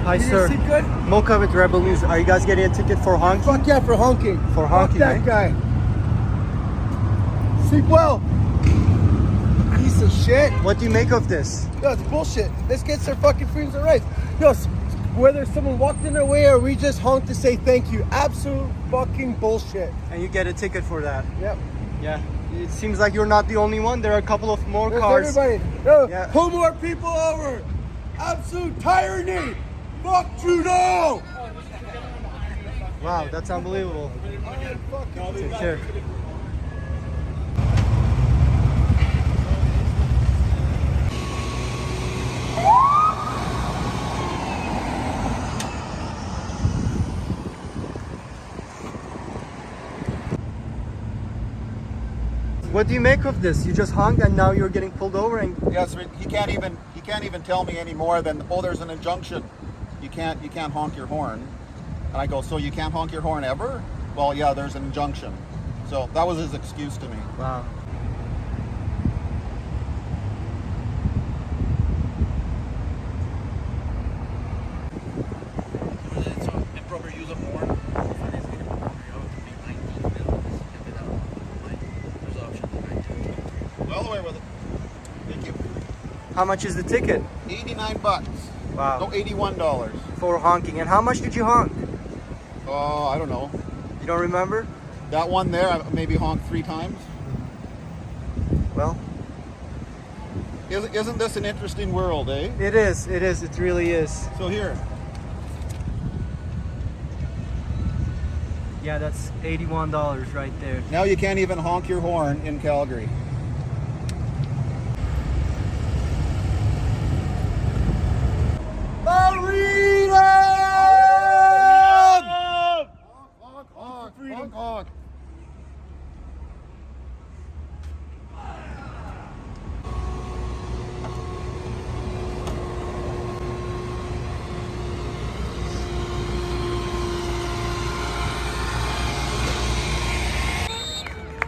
Hi, sir. Sleep good? Mocha with Rebel News. Are you guys getting a ticket for honking? Fuck yeah, for honking. For Fuck honking, that eh? guy. Sleep well. Piece of shit. What do you make of this? Yo, it's bullshit. This gets their fucking freedoms and rights. Yo, whether someone walked in their way or we just honked to say thank you. Absolute fucking bullshit. And you get a ticket for that. Yep. Yeah. It seems like you're not the only one. There are a couple of more There's cars. everybody. Yo, Yeah. pull more people over. Absolute tyranny. Fuck Trudeau. Wow, that's unbelievable. Take care. What do you make of this? You just honked and now you're getting pulled over and Yes, he can't even tell me any more than, oh, there's an injunction. You can't honk your horn. And I go, so you can't honk your horn ever? Well, yeah, there's an injunction. So that was his excuse to me. wow. Improper use of horn. Well away with it. Thank you. How much is the ticket? $89. Wow. No, $81. For honking. And how much did you honk? Oh, I don't know. You don't remember? That one there, I maybe honked 3 times. Well, Isn't this an interesting world, eh? it is. It is. It really is. So here, Yeah, that's $81 right there. now you can't even honk your horn in Calgary. Honk, honk.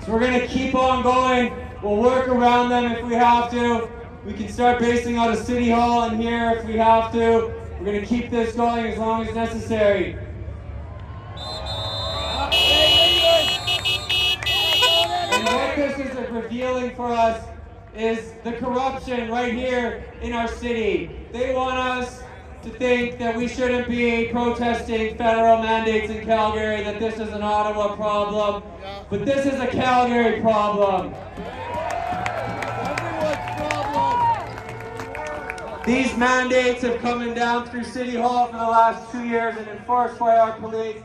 So we're going to keep on going. We'll work around them if we have to. We can start basing out of City Hall in here if we have to. We're going to keep this going as long as necessary. And what this is revealing for us is the corruption right here in our city. They want us to think that we shouldn't be protesting federal mandates in Calgary, that this is an Ottawa problem, but this is a Calgary problem. These mandates have come down through City Hall for the last 2 years and enforced by our police.